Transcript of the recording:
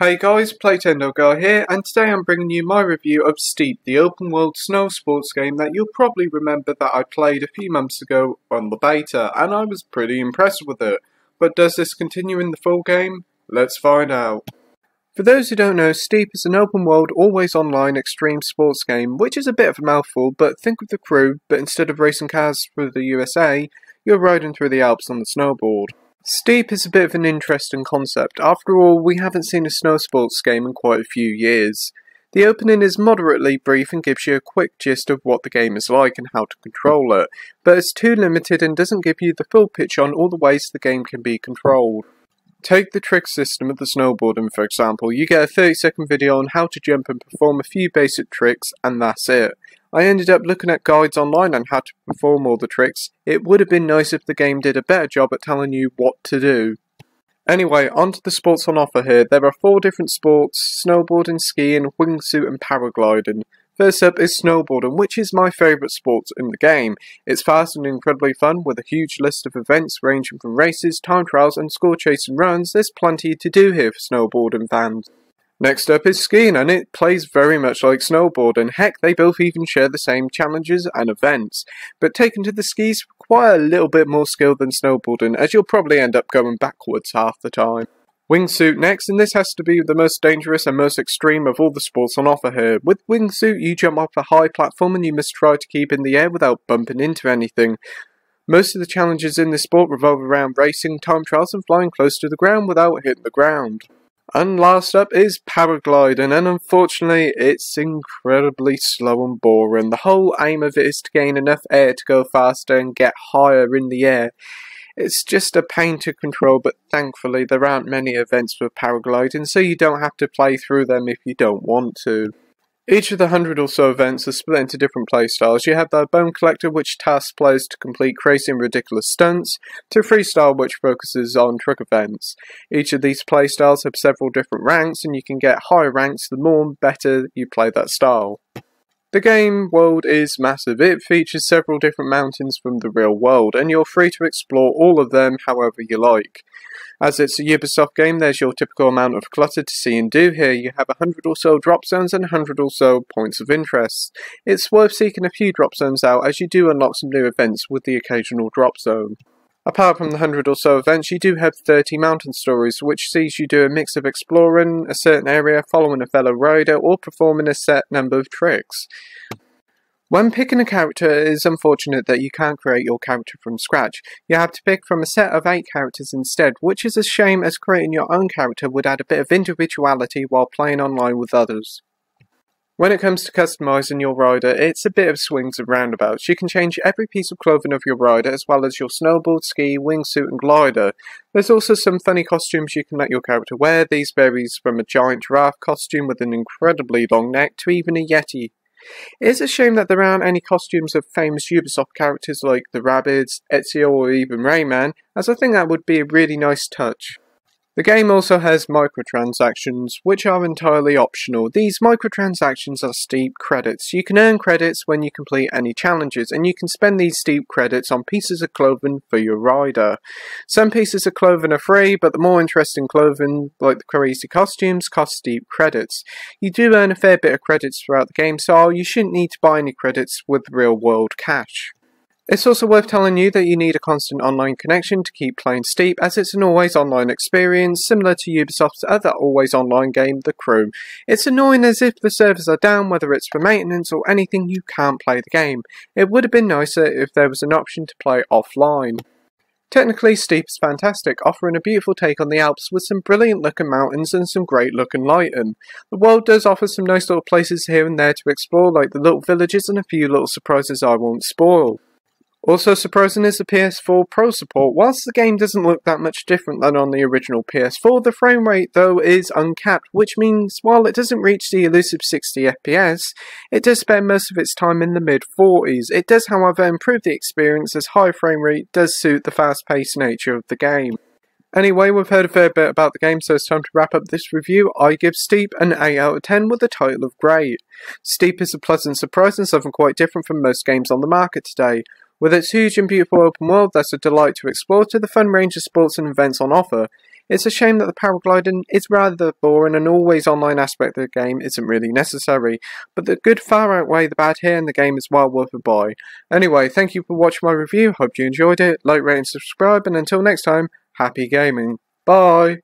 Hey guys, Playtendo Guy here, and today I'm bringing you my review of Steep, the open world snow sports game that you'll probably remember that I played a few months ago on the beta, and I was pretty impressed with it. But does this continue in the full game? Let's find out. For those who don't know, Steep is an open world, always online extreme sports game, which is a bit of a mouthful, but think of the crew, but instead of racing cars through the USA, you're riding through the Alps on the snowboard. Steep is a bit of an interesting concept. After all, we haven't seen a snow sports game in quite a few years. The opening is moderately brief and gives you a quick gist of what the game is like and how to control it, but it's too limited and doesn't give you the full picture on all the ways the game can be controlled. Take the trick system of the snowboarding for example. You get a 30-second video on how to jump and perform a few basic tricks, and that's it. I ended up looking at guides online on how to perform all the tricks. It would have been nice if the game did a better job at telling you what to do. Anyway, onto the sports on offer here. There are 4 different sports: snowboarding, skiing, wingsuit and paragliding. First up is snowboarding, which is my favourite sport in the game. It's fast and incredibly fun, with a huge list of events ranging from races, time trials and score chasing runs. There's plenty to do here for snowboarding fans. Next up is skiing, and it plays very much like snowboarding. Heck, they both even share the same challenges and events. But taken to the skis require a little bit more skill than snowboarding, as you'll probably end up going backwards half the time. Wingsuit next, and this has to be the most dangerous and most extreme of all the sports on offer here. With Wingsuit, you jump off a high platform and you must try to keep in the air without bumping into anything. Most of the challenges in this sport revolve around racing, time trials and flying close to the ground without hitting the ground. And last up is paragliding, and unfortunately it's incredibly slow and boring. The whole aim of it is to gain enough air to go faster and get higher in the air. It's just a pain to control, but thankfully there aren't many events with paragliding, so you don't have to play through them if you don't want to. Each of the 100 or so events are split into different playstyles. You have the Bone Collector, which tasks players to complete crazy and ridiculous stunts, to Freestyle, which focuses on trick events. Each of these playstyles have several different ranks, and you can get higher ranks the more and better you play that style. The game world is massive. It features several different mountains from the real world, and you're free to explore all of them however you like. As it's a Ubisoft game, there's your typical amount of clutter to see and do here. You have 100 or so drop zones and 100 or so points of interest. It's worth seeking a few drop zones out, as you do unlock some new events with the occasional drop zone. Apart from the 100 or so events, you do have 30 mountain stories, which sees you do a mix of exploring a certain area, following a fellow rider, or performing a set number of tricks. When picking a character, it is unfortunate that you can't create your character from scratch. You have to pick from a set of 8 characters instead, which is a shame, as creating your own character would add a bit of individuality while playing online with others. When it comes to customizing your rider, it's a bit of swings and roundabouts. You can change every piece of clothing of your rider, as well as your snowboard, ski, wingsuit and glider. There's also some funny costumes you can let your character wear. These varies from a giant giraffe costume with an incredibly long neck to even a yeti. It is a shame that there aren't any costumes of famous Ubisoft characters like the Rabbids, Ezio or even Rayman, as I think that would be a really nice touch. The game also has microtransactions, which are entirely optional. These microtransactions are Steep credits. You can earn credits when you complete any challenges, and you can spend these Steep credits on pieces of clothing for your rider. Some pieces of clothing are free, but the more interesting clothing, like the crazy costumes, cost Steep credits. You do earn a fair bit of credits throughout the game, so you shouldn't need to buy any credits with real-world cash. It's also worth telling you that you need a constant online connection to keep playing Steep, as it's an always online experience, similar to Ubisoft's other always online game, The Crew. It's annoying, as if the servers are down, whether it's for maintenance or anything, you can't play the game. It would have been nicer if there was an option to play offline. Technically, Steep is fantastic, offering a beautiful take on the Alps with some brilliant looking mountains and some great looking lighting. The world does offer some nice little places here and there to explore, like the little villages and a few little surprises I won't spoil. Also surprising is the PS4 Pro support. Whilst the game doesn't look that much different than on the original PS4, the frame rate though is uncapped, which means while it doesn't reach the elusive 60 FPS, it does spend most of its time in the mid-40s. It does however improve the experience, as high frame rate does suit the fast-paced nature of the game. Anyway, we've heard a fair bit about the game, so it's time to wrap up this review. I give Steep an 8 out of 10 with the title of great. Steep is a pleasant surprise and something quite different from most games on the market today. With its huge and beautiful open world that's a delight to explore, to the fun range of sports and events on offer, It's a shame that the paragliding is rather boring and always online aspect of the game isn't really necessary, but the good far outweigh the bad here and the game is well worth a buy. Anyway, thank you for watching my review, hope you enjoyed it, like, rate and subscribe, and until next time, happy gaming. Bye!